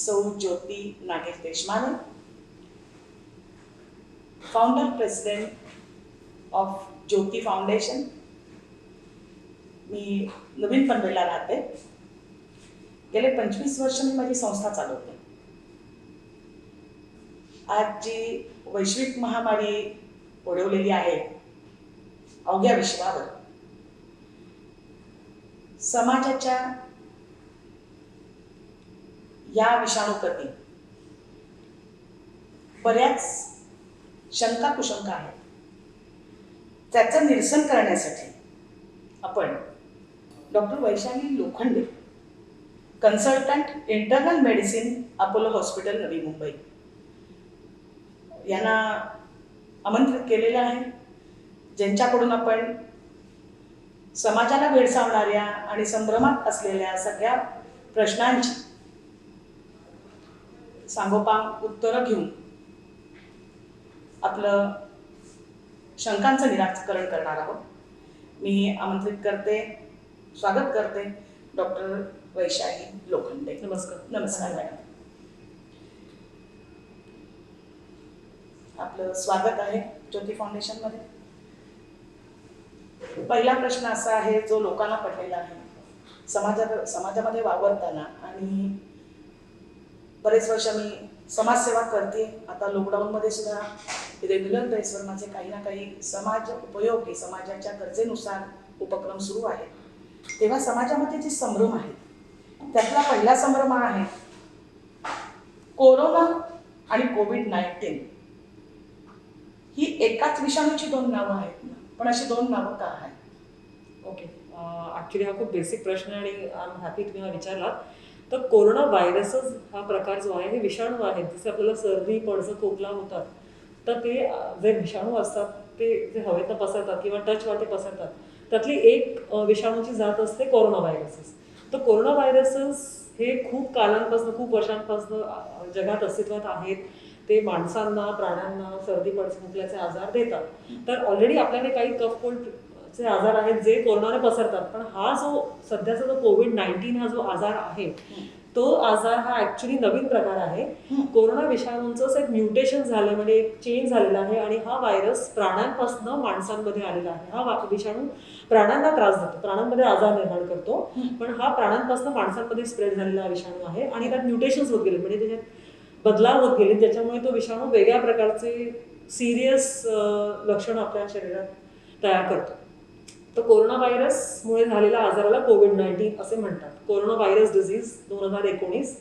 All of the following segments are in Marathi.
सौ Jyoti Nagesh Deshmane, founder president of Jyoti foundation. मी नवीन पनवेलला राहते. गेले 25 वर्ष मी माझी संस्था चालवते. आज जी वैश्विक महामारी ओढवलेली आहे अवघ्या विश्वावर, समाजाच्या या विषाणूप्रती बऱ्याच शंका कुशंका आहेत. त्याचं निरसन करण्यासाठी आपण doctor Vaishali Lokhande, consultant internal medicine, Apollo hospital, Navi Mumbai, यांना आमंत्रित केलेलं आहे, ज्यांच्याकडून आपण समाजाला भेडसावणाऱ्या आणि संभ्रमात असलेल्या सगळ्या प्रश्नांची सांगोपांग उत्तरं घेऊन आपलं शंकांचं निराकरण करणार आहोत. मी आमंत्रित करते, स्वागत करते डॉक्टर वैशाली लोखंडे. नमस्कार. नमस्कार मॅडम, आपलं स्वागत आहे ज्योती फाउंडेशनमध्ये. पहिला प्रश्न असा आहे जो लोकांना पडलेला आहे. समाजामध्ये वावरताना आणि बरेच वर्ष मी समाजसेवा करते. आता लॉकडाऊनमध्ये सुद्धा रेग्युलर बेसवर माझे काही ना काही समाज उपयोगी, समाजाच्या गरजेनुसार उपक्रम सुरू आहेत. तेव्हा समाजामध्ये जे संभ्रम आहेत त्यातला पहिला संभ्रम आहे कोरोना आणि कोविड-19. ही एकाच विषाणूची दोन नावं आहेत ना, पण अशी दोन नावं का आहेत? ओके, ॲक्च्युली हा खूप बेसिक प्रश्न आणि आय एम हॅपी तुम्ही हा विचारला. तर कोरोना व्हायरसच हा प्रकार जो आहे, हे विषाणू आहेत. जसे आपल्याला सर्दी, पडसं, खोकला होतात, तर ते जे विषाणू असतात ते जे हवेतनं पसरतात किंवा टचवरती पसरतात, त्यातली एक विषाणूची जात असते कोरोना व्हायरसेस. तर कोरोना व्हायरसेस हे खूप कालांपासून, खूप वर्षांपासून जगात अस्तित्वात आहेत. ते माणसांना, प्राण्यांना सर्दी, पडसं, खोकल्याचे आजार देतात. तर ऑलरेडी आपल्याकडे काही कफ कोल्डचे आजार आहेत जे कोरोनाने पसरतात. पण हा जो सध्याचा जो कोविड-19 हा जो आजार आहे, तो आजार हा ॲक्च्युली नवीन प्रकार आहे. कोरोना विषाणूंचंच एक म्युटेशन झालं, म्हणजे एक चेंज झालेला आहे आणि हा व्हायरस प्राण्यांपासून माणसांमध्ये आलेला आहे. हा विषाणू प्राण्यांना त्रास देतो, प्राण्यांमध्ये आजार निर्माण करतो, पण हा प्राण्यांपासून माणसांमध्ये स्प्रेड झालेला विषाणू आहे. आणि त्यात म्युटेशन्स होत गेले, म्हणजे त्याच्यात बदलाव होत गेले, ज्याच्यामुळे तो विषाणू वेगळ्या प्रकारचे सिरियस लक्षणं आपल्या शरीरात तयार करतो. तर कोरोना व्हायरसमुळे झालेल्या आजाराला कोविड-19 असे म्हणतात. कोरोना व्हायरस डिझीज 2019,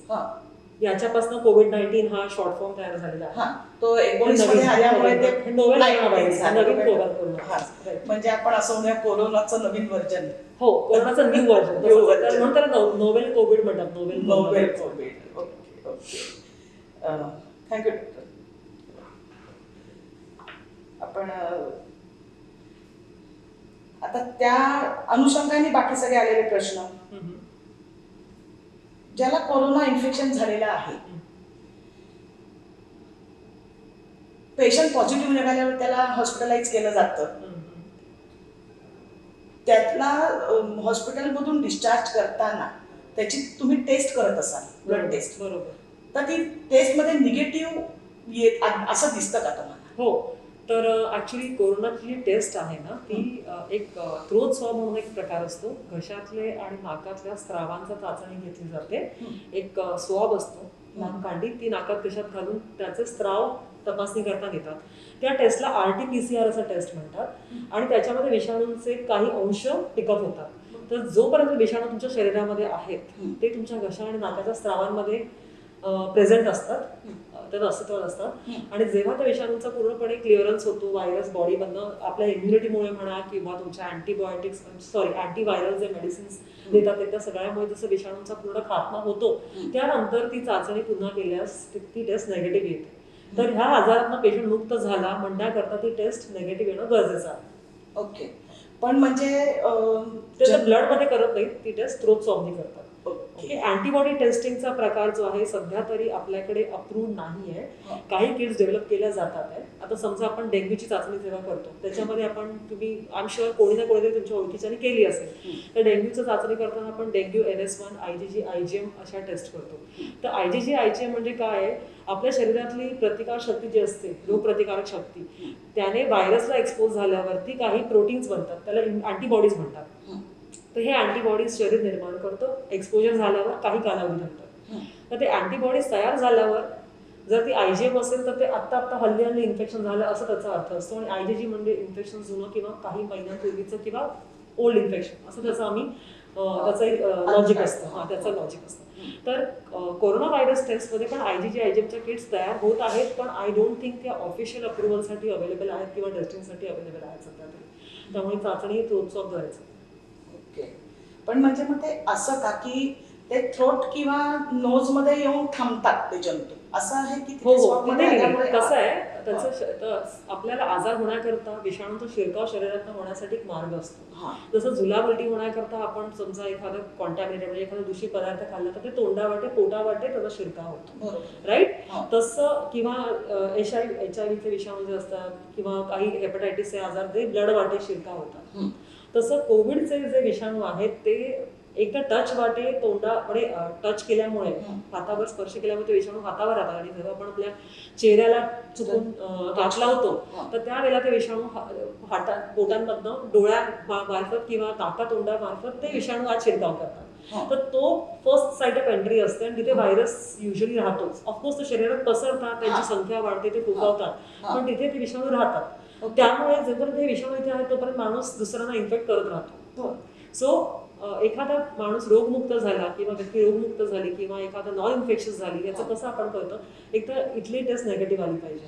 याच्यापासून कोविड-19 हा शॉर्ट फॉर्म तयार झालेला आहे. तो 19 मध्ये आल्यामुळे ते नोवेल व्हायरस, नवीन कोरोना, म्हणजे आपण असं म्हणूया कोरोनाचं नवीन व्हर्जन. हो, कोरोनाचं न्यू व्हर्जन म्हणून त्याला नोवेल कोविड म्हणतात. Novel Covid. Okay okay, thank you doctor. आपण आता त्या अनुषंगाने बाकी सगळे आलेले प्रश्न, ज्याला कोरोना इन्फेक्शन झालेलं आहे, पेशंट पॉझिटिव्ह निघाल्यावर त्याला हॉस्पिटलाइज केलं जातं. त्यातला हॉस्पिटलमधून डिस्चार्ज करताना त्याची तुम्ही टेस्ट करत असाल, ब्लड टेस्ट. बरोबर. तर ती टेस्टमध्ये निगेटिव्ह असं दिसतं का तुम्हाला? हो, तर ॲक्च्युली कोरोनाची जी टेस्ट आहे ना, ती एक थ्रोट स्वॅब म्हणून एक प्रकार असतो. घशातले आणि नाकातल्या स्रावांचा चाचणी घेतली जाते. एक स्वॅब असतो, लहान कांडी, ती नाकात घशात घालून त्याचे स्राव तपासणी करता घेतात. त्या टेस्टला RT-PCR असं टेस्ट म्हणतात आणि त्याच्यामध्ये विषाणूंचे काही अंश टिकत होतात. तर जोपर्यंत विषाणू तुमच्या शरीरामध्ये आहेत ते तुमच्या घशा आणि नाकाच्या स्रावांमध्ये प्रेझेंट असतात, त्यात अस्तित्वात असतात. आणि जेव्हा त्या विषाणूंचा पूर्णपणे क्लिअरन्स होतो, व्हायरस बॉडीमधनं आपल्या इम्युनिटीमुळे म्हणा किंवा तुमच्या अँटीव्हायरल जे मेडिसिन्स देतात त्या सगळ्यामुळे जसं विषाणूंचा पूर्ण खात्मा होतो, त्यानंतर ती चाचणी पुन्हा केल्यास ती टेस्ट निगेटिव्ह येते. तर ह्या आजारातनं पेशंट मुक्त झाला म्हणण्याकरता ती टेस्ट निगेटिव्ह येणं गरजेचं आहे. ओके, पण म्हणजे ते ब्लडमध्ये करत नाहीत, ती टेस्ट थ्रोट स्वॅबने करतात. ओके. अँटीबॉडी टेस्टिंगचा प्रकार जो आहे सध्या तरी आपल्याकडे अप्रूव्ह नाही आहे. हा. काही किट्स डेव्हलप केल्या जातात आहे. आता समजा आपण डेंग्यूची चाचणी जेव्हा करतो त्याच्यामध्ये आपण तुम्ही आय एम शुअर कोणी ना कोणीतरी तुमच्या ओळखीच्याने केली असेल तर डेंग्यूचं चाचणी करताना आपण डेंग्यू NS1 IgG IgM अशा टेस्ट करतो. तर IgG IgM म्हणजे काय आहे, आपल्या शरीरातली प्रतिकार शक्ती जी असते रोगप्रतिकारक शक्ती त्याने व्हायरसला एक्सपोज झाल्यावरती काही प्रोटीन्स बनतात त्याला अँटीबॉडीज म्हणतात. तर हे अँटीबॉडीज शरीर निर्माण करतं एक्सपोजर झाल्यावर काही कालावधीनंतर. तर ते अँटीबॉडीज तयार झाल्यावर जर ती IgM असेल तर ते आत्ता हल्ली इन्फेक्शन झालं असं त्याचा अर्थ असतो आणि IgG म्हणजे इन्फेक्शन जुनं किंवा काही महिन्यांपूर्वीचं किंवा ओल्ड इन्फेक्शन असं त्याचं आम्ही त्याचं लॉजिक असतं. त्याचं लॉजिक असतं. तर कोरोना व्हायरस टेस्टमध्ये पण IgG IgMच्या किट्स तयार होत आहेत पण आय डोंट थिंक त्या ऑफिशियल अप्रुव्हलसाठी अवेलेबल आहेत किंवा टेस्टिंगसाठी अवेलेबल आहेत सध्या तरी. त्यामुळे चाचणी थ्रोट्स करायचं. ओके. पण म्हणजे मग ते असं का की ते थ्रोट किंवा नोज मध्ये येऊन थांबतात ते जंतू असं आहे की हो हो कसं आहे त्याचं आपल्याला आजार होण्याकरता विषाणूचा शिरकाव शरीरात होण्यासाठी एक मार्ग असतो. जसं जुलाब उलटी होण्याकरता आपण समजा एखादं कॉन्टॅमिनेटेड म्हणजे एखादा दूषित पदार्थ खाल्ला तर ते तोंडावाटे पोटावाटे त्याचा शिरकाव होतो. राईट. तसं किंवा HIV विषाणू जे असतात किंवा काही हेपटायटिसचे आजार ते ब्लड वाटे शिरकाव होतात. तसं कोविडचे जे विषाणू आहेत ते एकदा टच वाटे तोंडाकडे टच केल्यामुळे हातावर स्पर्श केल्यामुळे ते विषाणू हातावर राहतात आणि जेव्हा आपण आपल्या चेहऱ्याला चुकून हात लावतो तर त्यावेळेला ते विषाणू पोटांमधनं डोळ्या मार्फत किंवा नाका तोंडा मार्फत ते विषाणू आत शिरकाव करतात. तर तो फर्स्ट साईट ऑफ एंट्री असते आणि तिथे व्हायरस युजली राहतोच. ऑफकोर्स ते शरीरात पसरतात त्यांची संख्या वाढते ते फुगवतात पण तिथे ते विषाणू राहतात. त्यामुळे जोपर्यंत हे विषाणू इथे आहे तोपर्यंत माणूस दुसऱ्यांना इन्फेक्ट करत राहतो. सो एखादा माणूस रोगमुक्त झाला किंवा व्यक्ती रोगमुक्त झाली किंवा एखादा नॉन इन्फेक्शियस झाली याचं कसं आपण कळतं, एक तर इथली टेस्ट नेगेटिव्ह आली पाहिजे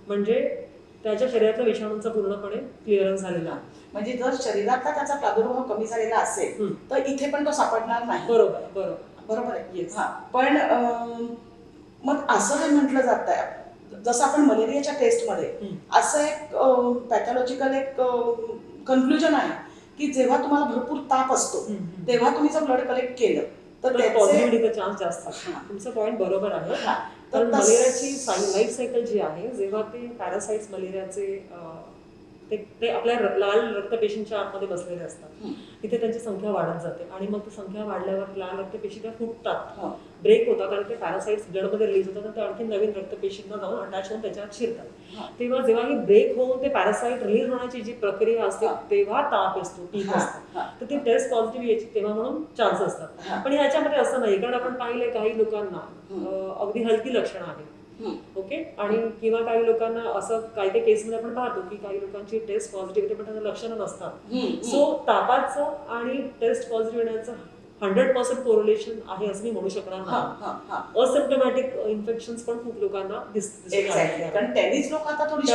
म्हणजे त्याच्या शरीरातल्या विषाणूंचा पूर्णपणे क्लिअरन्स झालेला आहे. म्हणजे जर शरीरातला त्याचा प्रादुर्भाव कमी झालेला असेल तर इथे पण तो सापडणार नाही. बरोबर आहे. पण मग असं हे म्हटलं जात आहे जसं आपण मलेरियाच्या टेस्टमध्ये असं एक पॅथॉलॉजिकल एक कन्क्लुजन आहे की जेव्हा तुम्हाला भरपूर ताप असतो तेव्हा तुम्ही जर ब्लड कलेक्ट केलं तर पॉझिटिव्हिटीचा चान्स जास्त असतो. तुमचं पॉईंट बरोबर आहे. तर मलेरियाची लाईफ सायकल जी आहे जेव्हा ते पॅरासाइट्स मलेरियाचे ते आपल्या लाल रक्तपेशींच्या आतमध्ये बसलेले असतात तिथे त्यांची संख्या वाढत जाते आणि मग ती संख्या वाढल्यावर लाल रक्तपेशी त्या फुटतात, ब्रेक होतात आणि ते पॅरासाइट्स ब्लडमध्ये रिलीज होतात आणि ते आणखी नवीन रक्तपेशींना जाऊन अटॅच होऊन त्याच्यात शिरतात. तेव्हा जेव्हा ही ब्रेक होऊन ते पॅरासाइट रिलीज होण्याची जी प्रक्रिया असते तेव्हा ताप असतो, टीक असतो. तर ती टेस्ट पॉझिटिव्ह यायची तेव्हा म्हणून चान्स असतात. पण ह्याच्यामध्ये असं नाही कारण आपण पाहिलंय काही लोकांना अगदी हलकी लक्षणं आहेत. ओके. आणि किंवा काही लोकांना असं काही काही केसमध्ये आपण पाहतो की काही लोकांची टेस्ट पॉझिटिव्ह येते पण त्यांना लक्षणं नसतात. सो तापाचं आणि टेस्ट पॉझिटिव्ह येण्याचं 100% कोरिलेशन आहे असं मी म्हणू शकणार नाही. असिम्प्टोमॅटिक इन्फेक्शन पण खूप लोकांना दिसतात कारण त्यांनीच लोक आता थोडी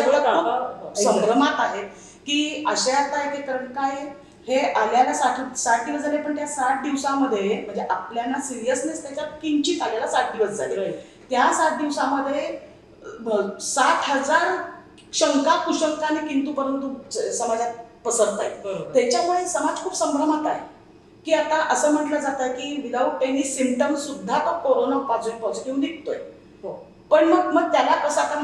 संभ्रमात आहेत की अशा आता एक कारण काय हे आल्याला 60 दिवस झाले पण त्या 60 दिवसामध्ये म्हणजे आपल्याला सिरियसनेस त्याच्यात किंचित आल्याला 60 दिवस झाले. त्या 60 दिवसामध्ये 60,000 शंका कुशंकाने किंतु परंतु समाजात पसरत आहेत. त्याच्यामुळे समाज खूप संभ्रमात आहे की आता असं म्हटलं जातं की विदाऊट एनी सिम्पटम सुद्धा तो कोरोना पॉझिटिव्ह निघतोय. पण मग त्याला कसं आता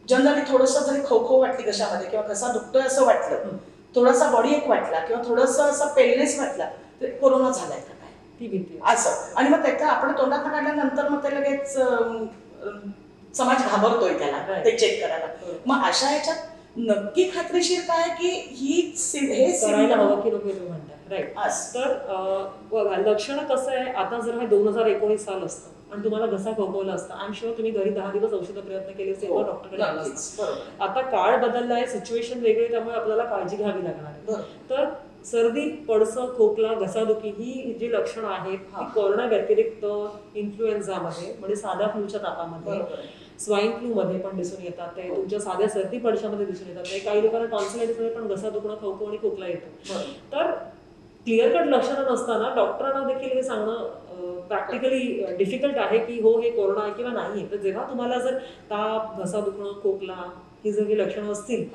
जनरली थोडंसं जरी खो वाटली घशामध्ये किंवा घसा दुखतोय असं वाटलं, थोडासा बॉडी एक वाटला किंवा थोडंसं असं पेलनेस वाटला तर कोरोना झालाय का असं. आणि मग त्याच्या आपण तोंडात काढल्यानंतर मग ते लगेच समाज घाबरतोय त्याला ते चेक करायला. मग अशा ह्याच्यात नक्की खात्रीशीर काय की हे करायला हवं की नको तुम्ही म्हणता. राईट. तर लक्षणं कसं आहे आता जर हे 2019 साल असतं आणि तुम्हाला घसा खोकवला असता आय एम शुअर तुम्ही घरी 10 दिवस औषध प्रयत्न केले असते किंवा डॉक्टरकडे आला असता. आता काळ बदलला आहे, सिच्युएशन वेगळी त्यामुळे आपल्याला काळजी घ्यावी लागणार आहे. तर सर्दी, पडसं, खोकला, घसादुखी ही जी लक्षणं आहेत ती कोरोना व्यतिरिक्त इन्फ्लुएन्झामध्ये म्हणजे साध्या फ्लूच्या तापामध्ये, स्वाईन फ्लू मध्ये पण दिसून येतात. ते तुमच्या साध्या सर्दी पडशामध्ये दिसून येतात. काही लोकांना टॉन्सिलायटिसमध्ये पण घसा दुखणं, खवखव आणि खोकला येतो. तर क्लिअर कट लक्षणं नसताना डॉक्टरांना देखील हे सांगणं प्रॅक्टिकली डिफिकल्ट आहे की हो हे कोरोना आहे किंवा नाही. तर जेव्हा तुम्हाला जर ताप, घसा दुखणं, खोकला ही जर लक्षणं असतील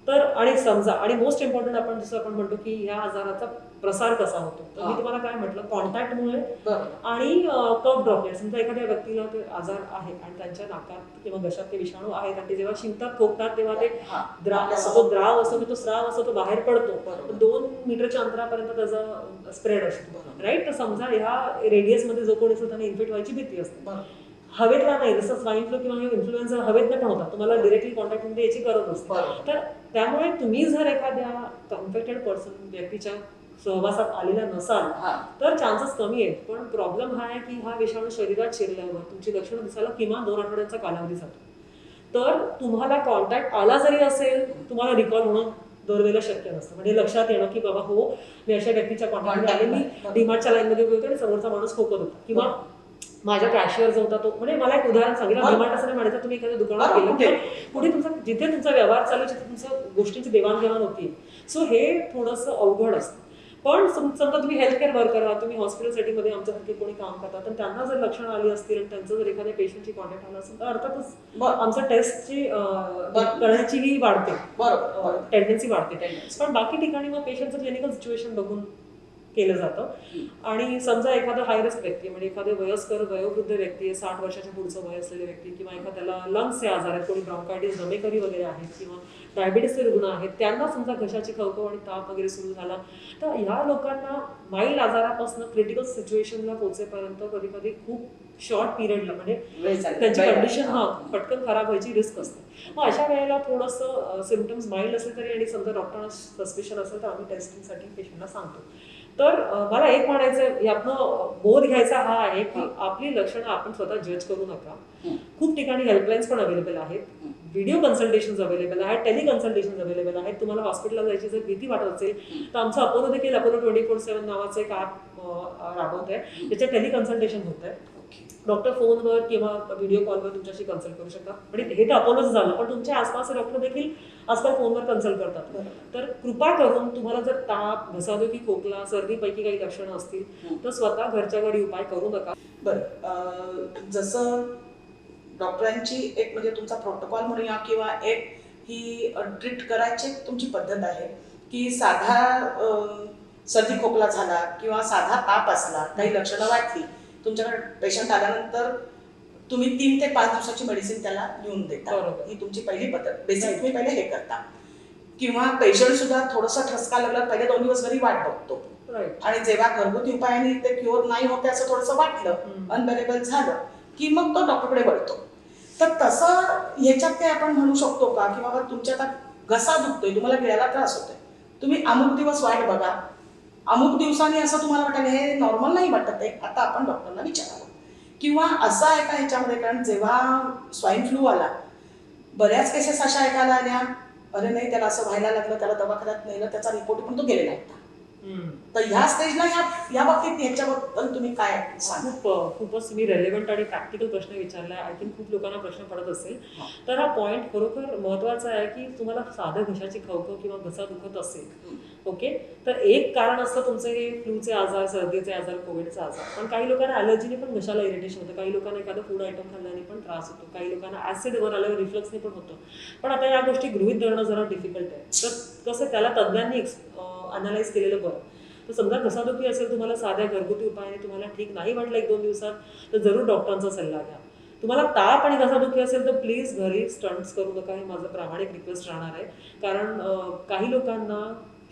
तर आणि समजा आणि मोस्ट इम्पॉर्टंट आपण जसं आपण म्हणतो की ह्या आजाराचा प्रसार कसा होतो, तर मी तुम्हाला काय म्हटलं, कॉन्टॅक्टमुळे आणि कफ ड्रॉपलेट. समजा एखाद्या व्यक्तीला ते आजार आहे आणि त्यांच्या नाकात किंवा घशात ते विषाणू आहेत आणि ते जेव्हा शिंकतात खोकतात तेव्हा ते द्राव असतो की तो स्राव असतो तो बाहेर पडतो, 2 मीटरच्या अंतरापर्यंत त्याचा स्प्रेड असतो, राईट. तर समजा ह्या रेडियसमध्ये जो कोणी असतो त्यांना इन्फेक्ट व्हायची भीती असते. हवेतला नाही, जसं स्वाईन फ्लू किंवा इन्फ्लुएन्झा हवेतनं पण होता, तुम्हाला डिरेक्टली कॉन्टॅक्टमध्ये याची गरज नसते. तर त्यामुळे तुम्ही जर एखाद्या इन्फेक्टेड पर्सन व्यक्तीच्या सहवासात आलेला नसाल तर चान्सेस कमी आहेत. पण प्रॉब्लेम हा आहे की हा विषाणू शरीरात शिरल्यावर तुमची लक्षणं दिसायला किमान 2 आठवड्यांचा कालावधी जातो. तर तुम्हाला कॉन्टॅक्ट आला जरी असेल, तुम्हाला रिकॉल होणं दरवेळेला शक्य नसतं. म्हणजे लक्षात येणं की बाबा हो मी अशा व्यक्तीच्या कॉन्टॅक्टमध्ये आले, मी डीमार्टच्या लाईनमध्ये उभे होते आणि समोरचा माणूस खोकत होता, किंवा माझ्या कॅशियर जो होता तो, म्हणजे मला एक उदाहरण सांगितलं, डीमार्ट असं नाही म्हणायचं, तुम्ही एखाद्या दुकानात गेलं किंवा पुढे तुमचा जिथे तुमचा व्यवहार चालू जिथे तुमच्या गोष्टींची देवाणघेवाण होती. सो हे थोडंसं अवघड असतं. पण समजा तुम्ही हेल्थ केअर वर्कर आहात, तुम्ही हॉस्पिटल सेटिंगमध्ये आमच्यासारखे कोणी काम करतात, तर त्यांना जर लक्षणं आली असतील आणि त्यांचं जर एखाद्या पेशंटची कॉन्टॅक्ट आला असेल तर अर्थातच आमचं टेस्टची करण्याची ही वाढते, टेंडन्सी वाढते. पण बाकी ठिकाणी मग पेशंटचं क्लिनिकल सिच्युएशन बघून केलं जातं. आणि समजा एखादा हाय रिस्क व्यक्ती, म्हणजे एखादे वयस्कर वयोवृद्ध व्यक्ती आहे, 60 वर्षाच्या पुढचं वय असलेले व्यक्ती, किंवा एखाद्याला लंग्सचे आजार आहेत, कोणी ब्रॉन्कायटिस दमेकरी वगैरे आहेत, किंवा डायबिटीसचे रुग्ण आहेत, त्यांना समजा घशाची खवखव आणि ताप वगैरे सुरू झाला, तर ह्या लोकांना माइल्ड आजारापासून क्रिटिकल सिच्युएशनला पोहोचेपर्यंत कधी कधी खूप शॉर्ट पिरियडला म्हणजे त्यांची कंडिशन पटकन खराब व्हायची रिस्क असते. मग अशा वेळेला थोडंसं सिम्पटम्स माइल्ड असले तरी आणि समजा डॉक्टरांना सस्पेशन असेल तर आम्ही टेस्टिंगसाठी पेशंटला सांगतो. तर मला एक म्हणायचं यातनं बोध घ्यायचा हा आहे की आपली लक्षणं आपण स्वतः जज करू नका. खूप ठिकाणी हेल्पलाईन्स पण अवेलेबल आहेत, व्हिडिओ कन्सल्टेशन अवेलेबल आहेत, टेलिकन्सल्टेशन अवेलेबल आहेत. तुम्हाला हॉस्पिटलला जायची जर भीती वाटत असेल तर आमचं अपोलो देखील अपोलो 24/7 नावाचं एक ॲप राबवत आहे, त्याचे टेलिकन्सल्टेशन होत आहे. डॉक्टर फोनवर किंवा व्हिडिओ कॉलवर तुमच्याशी कन्सल्ट करू शकतात. म्हणजे हे तर अपोलोच झालं, पण तुमच्या आसपासचे डॉक्टर देखील आजकाल फोनवर कन्सल्ट करतात. तर कृपा करून तुम्हाला जर ताप, घसादुखी, खोकला, सर्दीपैकी काही लक्षणं असतील तर स्वतः घरच्या घरी उपाय करू नका. बरं, जसं डॉक्टरांची एक म्हणजे तुमचा प्रोटोकॉल म्हणूया किंवा एक ही ट्रीट करायची तुमची पद्धत आहे की साधा सर्दी खोकला झाला किंवा साधा ताप असला, काही लक्षणं वाटली, तुमच्याकडे पेशंट आल्यानंतर तुम्ही 3 ते 5 दिवसाची मेडिसिन त्याला लिहून देता. ही तुमची पहिली पद्धत, बेसिक तुम्ही पहिले हे करता. किंवा पेशंट सुद्धा थोडासा ठसका लागला पहिले 2 दिवस घरी वाट बघतो, आणि जेव्हा घरगुती उपायाने ते क्युअर नाही होते असं थोडंसं वाटलं, अनबेरेबल झालं की मग तो डॉक्टरकडे वळतो. तर तसं ह्याच्यात काही आपण म्हणू शकतो का की बाबा तुमच्या आता घसा दुखतोय, तुम्हाला गिळायला त्रास होतोय, तुम्ही अमुक दिवस वाट बघा, अमुक दिवसांनी असं तुम्हाला वाटेल हे नॉर्मल नाही वाटत आहे, आता आपण डॉक्टरला विचारावं. किंवा असं आहे का ह्याच्यामध्ये, कारण जेव्हा स्वाईन फ्लू आला बऱ्याच केसेस अशा ऐकायला आल्या, अरे नाही त्याला असं व्हायला लागलं, त्याला दवाखान्यात नेलं, त्याचा रिपोर्ट पण तो गेलेला होता. तर ह्या स्टेजला या बाबतीत ह्याच्याबद्दल तुम्ही काय सांगा? खूपच तुम्ही रेलेव्हंट आणि प्रॅक्टिकल प्रश्न विचारला. आय थिंक खूप लोकांना प्रश्न पडत असेल. तर हा पॉईंट खरोखर महत्वाचा आहे की तुम्हाला साधं घशाची खवखव किंवा घसा दुखत असेल, ओके, तर एक कारण असतं तुमचे हे फ्लूचे आजार, सर्दीचे आजार, कोविडचे आजार. पण काही लोकांना ॲलर्जीने पण घशाला इरिटेशन होतं, काही लोकांना एखादं फूड आयटम खाल्ल्याने पण त्रास होतो, काही लोकांना ॲसिडवर आल्यावर रिफ्लक्सने पण होतं. पण आता या गोष्टी गृहीत धरणं जरा डिफिकल्ट आहे. तर कसं त्याला तज्ज्ञांनी अनालाइज केलेलं बरं. तर समजा घसादुखी असेल, तुम्हाला साध्या घरगुती उपायाने तुम्हाला ठीक नाही वाटलं 1-2 दिवसात, तर जरूर डॉक्टरांचा सल्ला घ्या. तुम्हाला ताप आणि घसादुखी असेल तर प्लीज घरी स्टंट्स करू नका, हे माझं प्रामाणिक रिक्वेस्ट राहणार आहे. कारण काही लोकांना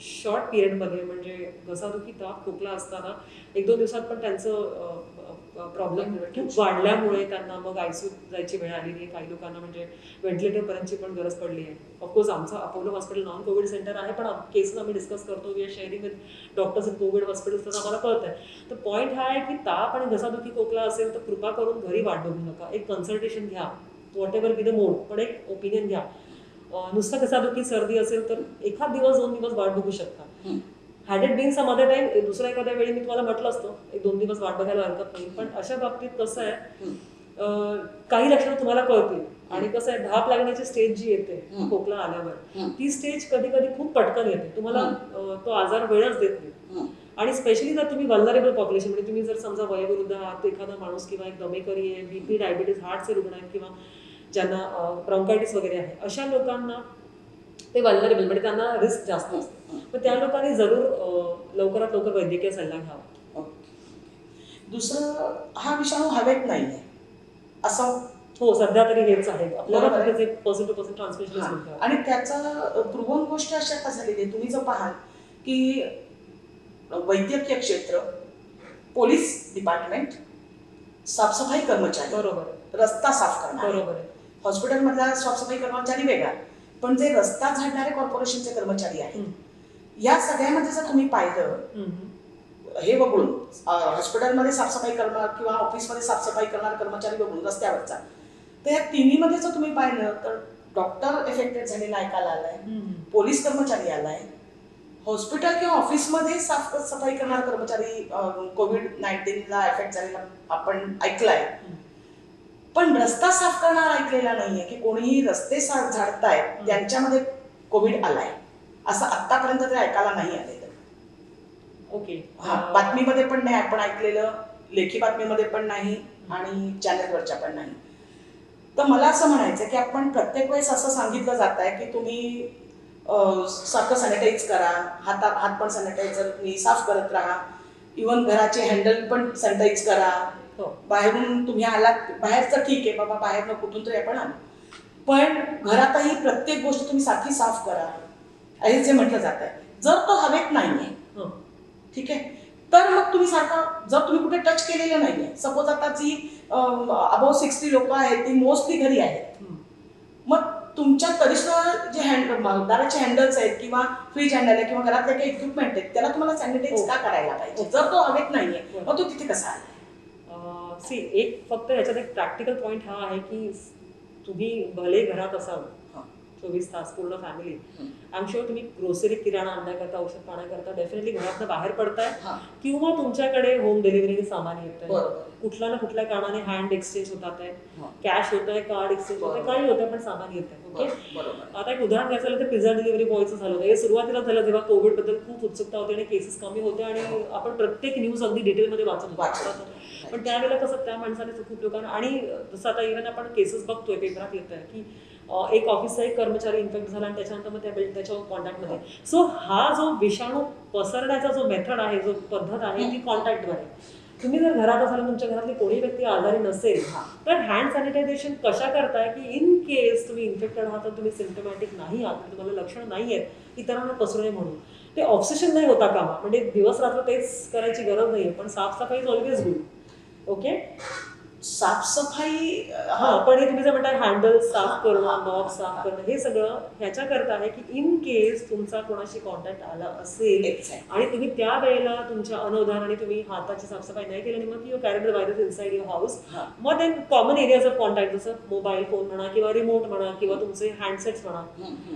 शॉर्ट पिरियडमध्ये म्हणजे घसादुखी, ताप, खोकला असताना 1-2 दिवसात पण त्यांचं प्रॉब्लेम खूप वाढल्यामुळे त्यांना मग आयसीयूत जायची वेळ आलेली आहे. काही लोकांना म्हणजे व्हेंटिलेटरपर्यंतची पण गरज पडली आहे. ऑफकोर्स आमचं Apollo hospital non Covid centre आहे, पण केसेस आम्ही डिस्कस करतो, we are sharing with doctors in Covid hospitals, तर आम्हाला कळत आहे. तर पॉईंट हा आहे की ताप आणि घसादुखी, खोकला असेल तर कृपा करून घरी वाट बघू नका, एक कन्सल्टेशन घ्या, वॉट एव्हर बी द मोड, पण एक ओपिनियन घ्या. नुसतं घसादुखी, सर्दी असेल तर एखाद दिवस 2 दिवस वाट बघू शकता. Had it been some other time, दुसऱ्या एखाद्या वेळी मी तुम्हाला म्हटलं असतं 1-2 दिवस वाट बघायला हरकत नाही. पण अशा बाबतीत कसं आहे, काही लक्षणं तुम्हाला कळतील आणि कसं आहे, धाप लागण्याची स्टेज जी येते खोकला आल्यावर, ती स्टेज कधी कधी खूप पटकन येते, तुम्हाला तो आजार वेळच देत नाही. आणि स्पेशली जर तुम्ही वल्नरेबल पॉप्युलेशन, म्हणजे तुम्ही जर समजा वयोवृद्ध आहात, एखादा माणूस किंवा एक दमेकरी आहे, बीपी, डायबिटीस, हार्टचे रुग्ण आहेत, किंवा ज्यांना ब्रॉन्कायटिस वगैरे आहे, अशा लोकांना ते वल्नरेबल म्हणजे त्यांना रिस्क जास्त असते. मग त्या लोकांनी जरूर लवकरात लवकर वैद्यकीय सल्ला घ्यावा. ओके. दुसरं, हा विषाणू हवेत नाहीये असं. हो, सध्या तरी हेच आहे आपल्याला, बरोबर आहे. फक्त ते पर्सन टू पर्सन ट्रान्समिशन हां. म्हणतो. आणि त्याचं ध्रुवण गोष्ट अशी आता झालेली आहे, तुम्ही जर पाहाल की वैद्यकीय क्षेत्र, पोलीस डिपार्टमेंट, साफसफाई कर्मचारी, बरोबर आहे, रस्ता साफ करणार, बरोबर आहे. हॉस्पिटलमधला साफसफाई कर्मचारी वेगळा, पण जे रस्ता झाडणारे कॉर्पोरेशनचे कर्मचारी आहेत, या सगळ्यामध्ये जर तुम्ही पाहिलं, हे वगळून हॉस्पिटलमध्ये साफसफाई करणार किंवा ऑफिसमध्ये साफसफाई करणारे कर्मचारी वगळून रस्त्यावरचा, तर या तिन्हीमध्ये जर तुम्ही पाहिलं तर डॉक्टर इफेक्टेड झालेला ऐकायला आलाय, पोलीस कर्मचारी आलाय, हॉस्पिटल किंवा ऑफिसमध्ये साफसफाई करणारा कर्मचारी कोविड-19ला इफेक्ट झालेला आपण ऐकलाय. पण रस्ता साफ करणारा ऐकलेला नाहीये की कोणीही रस्ते साफ झाडतायत त्यांच्यामध्ये कोविड आलाय, असं आतापर्यंत ते ऐकायला नाही आलेलं. ओके. हा, बातमीमध्ये पण नाही आपण ऐकलेलं, लेखी बातमीमध्ये पण नाही आणि चॅनलवरच्या पण नाही. तर मला असं म्हणायचं की आपण प्रत्येक वेळेस असं सांगितलं जात आहे की तुम्ही सारखं सॅनिटाईज करा, हात पण सॅनिटायझर तुम्ही साफ करत राहा, इव्हन घराचे हँडल पण सॅनिटाईज करा. बाहेरून तुम्ही आलात, बाहेरचं ठीक आहे बाबा, बाहेरनं कुठून तरी आपण आलो, पण घरातही प्रत्येक गोष्ट तुम्ही सारखी साफ करा हे जे म्हटलं जात आहे. जर तो हवेत नाहीये, ठीक आहे, तर मग तुम्ही सारखं, जर तुम्ही कुठे टच केलेलं नाहीये, सपोज आता जी अबाव 60 लोक आहेत ती मोस्टली घरी आहेत, मग तुमच्या तरीसुद्धा जे दाराचे हँडल्स आहेत किंवा फ्रीज हँडल आहे किंवा घरातले काही इक्विपमेंट आहेत त्याला तुम्हाला सॅनिटाईज का करायला पाहिजे जर तो हवेत नाहीये, मग तो तिथे कसा आलाय? एक फक्त ह्याच्यात एक प्रॅक्टिकल पॉईंट हा आहे की तुम्ही भले घरात असाल 24 तास पूर्ण फॅमिली, आय एम शुअर तुम्ही ग्रोसरी किराणा आणण्याकरता, औषध पाण्याकरता डेफिनेटली घरातनं बाहेर पडताय किंवा तुमच्याकडे होम डिलिव्हरीने सामान येत आहे, कुठल्या ना कुठल्या कारणाने हँड एक्सचेंज होतात आहे, कॅश होत आहे, कार्ड एक्सचेंज होत आहे, काही होत आहे, पण सामान येत आहे. ओके, आता एक उदाहरण घ्यायचं झालं तर पिझ्झा डिलिव्हरी बॉयचं झालं होतं. हे सुरुवातीला झालं जेव्हा कोविड बद्दल खूप उत्सुकता होती आणि केसेस कमी होते आणि आपण प्रत्येक न्यूज अगदी डिटेलमध्ये वाचत होतो. पण त्यावेळेला कसं त्या माणसाने खूप लोकांना, आणि जसं आता इव्हन आपण केसेस बघतोय पेपरात येत आहे की एक ऑफिसचा एक कर्मचारी इन्फेक्ट झाला आणि त्याच्यानंतर मग त्याच्यावर कॉन्टॅक्टमध्ये. सो हा जो विषाणू पसरण्याचा जो मेथड आहे, जो पद्धत आहे ती कॉन्टॅक्टद्वारे. तुम्ही जर घरात असाल, तुमच्या घरातली कोणी व्यक्ती आजारी नसेल, तर हँड सॅनिटायझेशन कशा करताय की इन केस तुम्ही इन्फेक्टेड आहात, तर तुम्ही सिम्टमॅटिक नाही आहात, तुम्हाला लक्षण नाही आहेत, इतरांना पसरू नये म्हणून. ते ऑब्सेशन नाही होता कामा, म्हणजे दिवस रात्र तेच करायची गरज नाहीये, पण साफसफाई इज ऑलवेज गुड. ओके, साफसफाई, पण हे तुम्ही जर म्हणताय हँडल साफ करणं, नॉब साफ करणं, हे सगळं ह्याच्या करता आहे की इन केस तुमचा कोणाशी कॉन्टॅक्ट आला असेल आणि तुम्ही त्या वेळेला तुमच्या अनवधानाने तुम्ही हाताची साफसफाई नाही केली आणि मग you carried the virus inside your house, मग then common areas of contact जसं मोबाईल फोन म्हणा किंवा रिमोट म्हणा किंवा तुमचे हँडसेट्स म्हणा,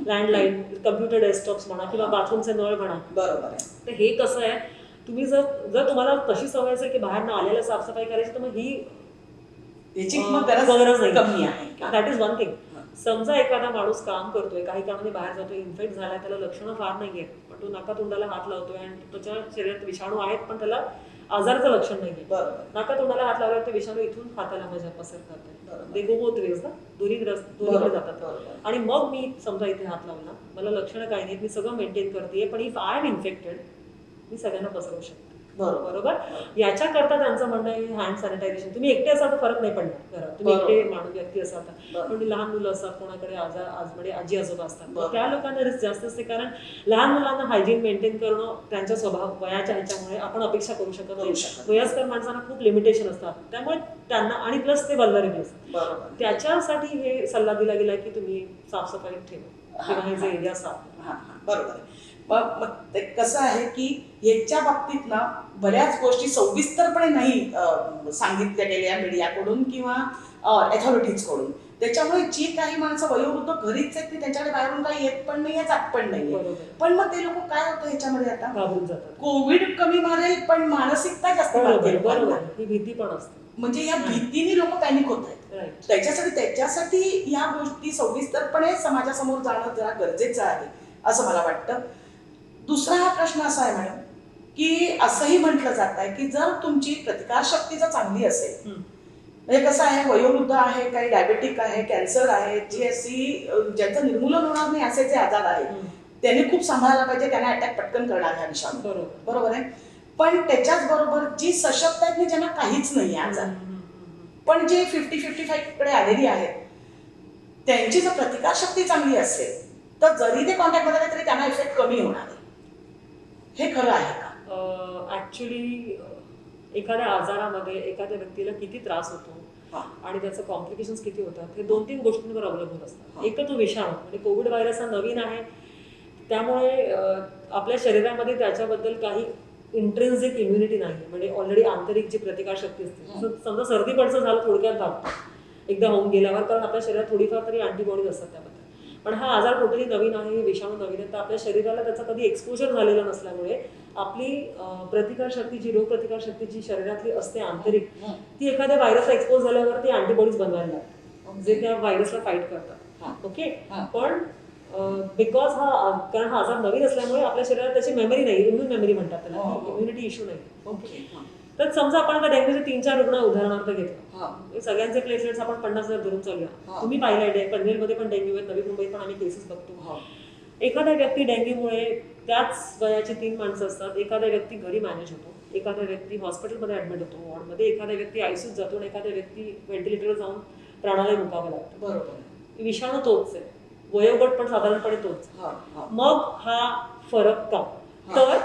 लँडलाईन, कम्प्युटर डेस्कटॉप्स म्हणा किंवा बाथरूमचे नळ म्हणा. बरोबर आहे. तर हे कसं आहे, तुम्ही जर तुम्हाला तशी सवय असेल की बाहेर आलेला साफसफाई करायची, तर मग ही याची गरज नाही, कमी आहे. That is one thing. समजा एखादा माणूस काम करतोय, काही कारणाने बाहेर जातोय, इन्फेक्ट झालाय, त्याला लक्षणं फार नाही आहेत, पण तो नाका तोंडाला हात लावतोय आणि त्याच्या शरीरात विषाणू आहेत पण त्याला आजाराचं लक्षण नाहीये, नाका तोंडाला हात लावल्यावर ते विषाणू इथून हाताला मजा पसरतात, ते गो बोथ वेज ना, दोन्हीकडे जातात. आणि मग मी समजा इथे हात लावला, मला लक्षणं काही नाहीत, मी सगळं मेंटेन करते, पण इफ आय एम इन्फेक्टेड मी सगळ्यांना पसरवू शकते. बरोबर, याच्या करता त्यांचं म्हणणं आहे हँड सॅनिटायझेशन. तुम्ही एकटे असाल तर फरक नाही पडणार घरात, तुम्ही एकटे माणूस व्यक्ती असाल तर, पण लहान मुलं असतात, कोणाकडे म्हणजे आजी आजोबा असतात, त्या लोकांना रिस्क जास्त असते, कारण लहान मुलांना हायजीन मेंटेन करणं त्यांच्या स्वभाव वयाच्या ह्याच्यामुळे आपण अपेक्षा करू शकत नाही. वयस्कर माणसांना खूप लिमिटेशन असतात, त्यामुळे त्यांना, आणि प्लस ते वल्नरेबल असतात, त्याच्यासाठी हे सल्ला दिला गेला की तुम्ही साफसफाई ठेवा किंवा हे जे एरिया साफ. बरोबर आहे. मग ते कसं आहे की याच्या बाबतीत ना बऱ्याच गोष्टी सविस्तरपणे नाही सांगितल्या गेल्या मीडियाकडून किंवा अथॉरिटीज कडून. त्याच्यामुळे जी काही माणसं वयोवृद्ध घरीच आहेत, त्यांच्याकडे बाहेरून काही येत पण नाहीये, जात पण नाहीये. पण मग ते लोक काय होतं ह्याच्यामध्ये, आता घाबरून जातात. कोविड कमी मारेल पण मानसिकता जास्त ही भीती पण असते, म्हणजे या भीतीने लोक पॅनिक होत आहेत. त्याच्यासाठी या गोष्टी सविस्तरपणे समाजासमोर जाणं जरा गरजेचं आहे असं मला वाटतं. दुसरा हा प्रश्न असा आहे मॅडम की असंही म्हटलं जात आहे की जर तुमची प्रतिकारशक्ती जर चांगली असेल म्हणजे कसं आहे, वयोवृद्ध आहे, काही डायबेटिक आहे, कॅन्सर आहे, जी अशी ज्यांचं निर्मूलन होणार नाही असे जे आजार आहेत त्यांनी खूप सांभाळायला पाहिजे. त्यांना अटॅक पटकन करणार ह्या विषाणू. बरोबर आहे. पण त्याच्याच बरोबर जी सशक्त आहेत ना, ज्यांना काहीच नाही आजार, पण जे 50-55 कडे आलेली आहेत त्यांची जर प्रतिकारशक्ती चांगली असेल तर जरी ते कॉन्टॅक्टमध्ये आले तरी त्यांना इफेक्ट कमी होणार आहे. हे खरं आहे का? ऍक्च्युली एखाद्या आजारामध्ये एखाद्या व्यक्तीला किती त्रास होतो आणि त्याचं कॉम्प्लिकेशन्स किती होतात हे 2-3 गोष्टींवर अवलंबून असतात. एक तर तो विषाणू, म्हणजे कोविड व्हायरस हा नवीन आहे, त्यामुळे आपल्या शरीरामध्ये त्याच्याबद्दल काही इंट्रेन्सिक इम्युनिटी नाही, म्हणजे ऑलरेडी आंतरिक जी प्रतिकारशक्ती असते. समजा सर्दी पडसं झालं थोडक्यात दाखवतो एकदा होऊन गेल्यावर, कारण आपल्या शरीरात थोडीफार तरी अँटीबॉडीज असतात त्याबद्दल. पण हा आजार टोटली नवीन आहे, हे विषाणू नवीन आहे, तर आपल्या शरीराला त्याचा कधी एक्सपोजर झालेला नसल्यामुळे आपली प्रतिकारशक्ती, जी रोगप्रतिकारशक्ती जी शरीरातली असते आंतरिक, ती एखाद्या व्हायरसला एक्सपोज झाल्यावर ती अँटीबॉडीज बनवायला लागतात जे त्या व्हायरसला फाईट करतात. ओके. पण बिकॉज कारण हा आजार नवीन असल्यामुळे आपल्या शरीरात त्याची मेमरी नाही, इम्युन मेमरी म्हणतात त्याला, इम्युनिटी इश्यू नाही. ओके. तर समजा आपण आता डेंग्यूचे 3-4 रुग्ण उदाहरणार्थ घेतलं, सगळ्यांचे प्लेटलेट्स आपण 50,000 धरून चालूया. तुम्ही पाहिलंय पनवेलमध्ये पण डेंग्यू आहेत, नवी मुंबईत पण आम्ही केसेस बघतो. एखाद्या व्यक्ती डेंग्यूमुळे, त्याच वयाची 3 माणसं असतात, एखादा व्यक्ती घरी मॅनेज होतो, एखादा व्यक्ती हॉस्पिटलमध्ये ऍडमिट होतो वॉर्डमध्ये, एखादा व्यक्ती आयसीयूत जातो, एखादा व्यक्ती व्हेंटिलेटरवर जाऊन प्राणाला मुकावं लागतं. बरोबर. विषाणू तोच आहे, वयोगट पण साधारणपणे तोच. मग हा फरक का? तर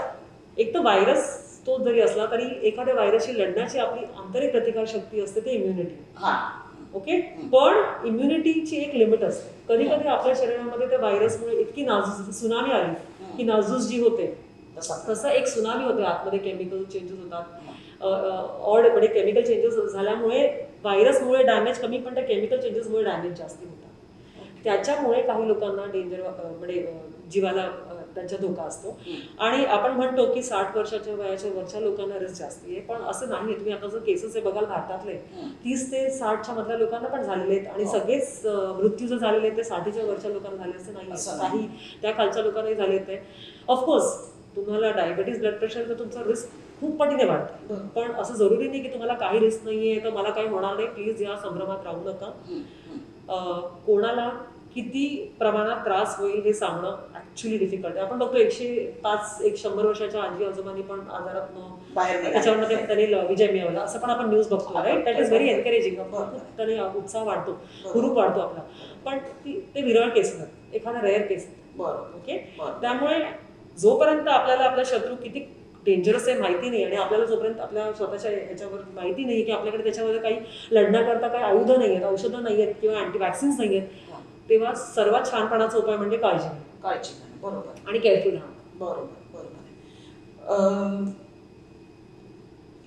एक तर व्हायरस तो जरी असला तरी एखाद्या व्हायरसशी लढण्याची आपली आंतरिक प्रतिकारशक्ती असते, ते इम्युनिटी. ओके. पण इम्युनिटीची एक लिमिट असते. कधी कधी आपल्या शरीरामध्ये त्या व्हायरसमुळे इतकी नाजूक सुनामी आली की नाजूक जी होते तसं एक सुनामी होते, आतमध्ये केमिकल चेंजेस होतात, ऑड म्हणजे केमिकल चेंजेस झाल्यामुळे व्हायरसमुळे डॅमेज कमी, पण त्या केमिकल चेंजेसमुळे डॅमेज जास्त होतात. त्याच्यामुळे काही लोकांना डेंजर, म्हणजे जीवाला त्यांचा धोका असतो. आणि आपण म्हणतो की 60 वर्षाच्या वयाच्या वरच्या लोकांना रिस्क जास्ती आहे, पण असं नाही. तुम्ही आता जर केसेस बघाल भारतातले 30 ते 60च्या मधल्या लोकांना पण झालेले आहेत, आणि सगळेच मृत्यू जर झालेले आहेत ते 60च्या वरच्या लोकांना झाले असं नाही, काही त्या खालच्या लोकांनाही झाले आहेत. ऑफकोर्स तुम्हाला डायबिटीज, ब्लड प्रेशर तर तुमचा रिस्क खूप पटीने वाढतं, पण असं जरुरी नाही की तुम्हाला काही रिस्क नाहीये तर मला काही होणार नाही. प्लीज या संभ्रमात राहू नका. कोणाला किती प्रमाणात त्रास होईल हे सांगणं ऍक्च्युली डिफिकल्ट आहे. आपण बघतो 100 वर्षाच्या आजी आजोबांनी पण आजारातनं बाहेर, त्याच्यामध्ये त्यांनी विजय मिळवला, असं पण आपण न्यूज बघतो. Right. That is very encouraging. त्याने उत्साह वाढतो, हुरूप वाढतो आपला. पण ते विरळ केस आहेत, एखादा रेअर केस. ओके. त्यामुळे जोपर्यंत आपल्याला आपला शत्रू किती डेंजरस आहे माहिती नाही, आणि आपल्याला जोपर्यंत आपल्या स्वतःच्या ह्याच्यावर माहिती नाही की आपल्याकडे त्याच्यावर काही लढण्याकरता काही आयुध नाही आहेत, औषधं नाही आहेत किंवा अँटीव्हॅक्सिन्स नाही आहेत, तेव्हा सर्वात छानपणाचा उपाय म्हणजे काळजी घेणं. बरोबर. आणि केअरफुल राहणं. बरोबर.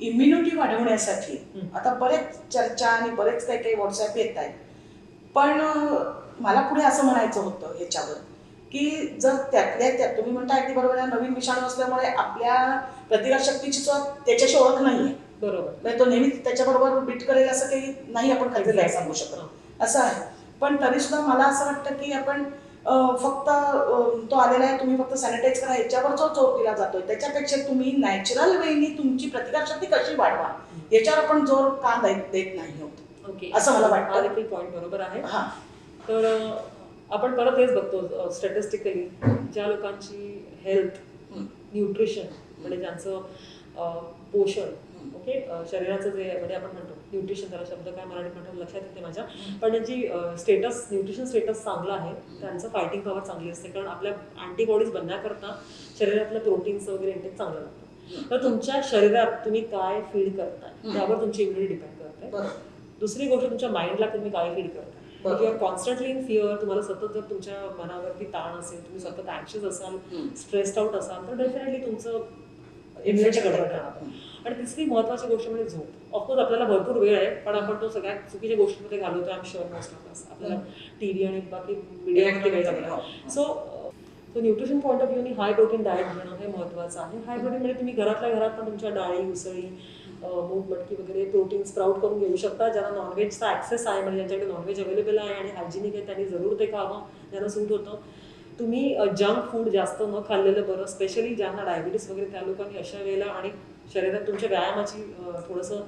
इम्युनिटी वाढवण्यासाठी आता बरेच चर्चा आणि बरेच काही व्हॉट्सअप येत आहेत, पण मला पुढे असं म्हणायचं होतं ह्याच्यावर की जर त्यातल्या त्यात तुम्ही म्हणता अगदी बरोबर आहे, नवीन विषाणू असल्यामुळे आपल्या प्रतिकारशक्तीची त्याच्याशी ओळख नाहीये. बरोबर. तो नेहमी त्याच्याबरोबर बीट करेल असं काही नाही, आपण खात्री सांगू शकत असं आहे. पण तरी सुद्धा मला असं वाटतं की आपण फक्त तो आलेला आहे, तुम्ही फक्त सॅनिटाईज करा याच्यावर जो जोर दिला जातोय, त्याच्यापेक्षा तुम्ही नॅचरल वेनी तुमची प्रतिकारशक्ती कशी वाढवा याच्यावर आपण जोर का देत नाही होत. ओके. असं मला वाटतं. हा देखील पॉईंट बरोबर आहे. तर आपण परत हेच बघतो स्टॅटिस्टिकली, ज्या लोकांची हेल्थ, न्यूट्रिशन म्हणजे ज्यांचं पोषण, ओके, शरीराचं जे म्हणजे आपण म्हणतो न्यूट्रिशन, त्याला शब्द काय मराठीत म्हणतो लक्षात येते माझ्या, पण त्यांची न्यूट्रिशन स्टेटस चांगला आहे, त्यांचं फायटिंग पॉवर चांगली असते, कारण आपल्या अँटीबॉडीज बनण्याकरता शरीरातलं प्रोटीन्स वगैरे इंटेक चांगलं लागतं. तर तुमच्या शरीरात तुम्ही काय फीड करताय त्यावर तुमची इम्युनिटी डिपेंड करते. दुसरी गोष्ट, तुमच्या माइंडला तुम्ही काय फीड करताय. If you are constantly in fear, तुम्हाला सतत जर तुमच्या मनावरती ताण असेल, तुम्ही सतत अँक्शियस असाल, स्ट्रेस्ड आउट असाल, तर डेफिनेटली तुमचं इम्युनिटी गडबड राहणार. आणि तिसरी महत्वाची गोष्ट म्हणजे झोप. ऑफकोर्स आपल्याला भरपूर वेळ आहे, पण आपण तो सगळ्यात चुकीच्या गोष्टीमध्ये घालवतो. I am sure most of us आपल्याला टीव्ही आणि बाकी मीडियामध्ये वेळ लागला. सो न्यूट्रिशन पॉईंट ऑफ व्ह्यूनी हाय प्रोटीन डाएट घेणं हे महत्वाचं आहे. हाय प्रोटीन म्हणजे तुम्ही घरातल्या घरात पण तुमच्या डाळी, उसळी, मूग, मटकी वगैरे प्रोटीन स्प्राउट करून घेऊ शकता. ज्यांना नॉनव्हेजचा ऍक्सेस आहे, म्हणजे ज्यांच्याकडे नॉनव्हेज अवेलेबल आहे आणि हायजिनिक आहे, त्यांनी जरूर ते खावं, ज्यांना सूट होतं. तुम्ही जंक फूड जास्त न खाल्लेलं बरं, स्पेशली ज्यांना डायबिटीस वगैरे त्या लोकांनी अशा वेळेला, आणि शरीरात तुमच्या व्यायामाची थोडंसं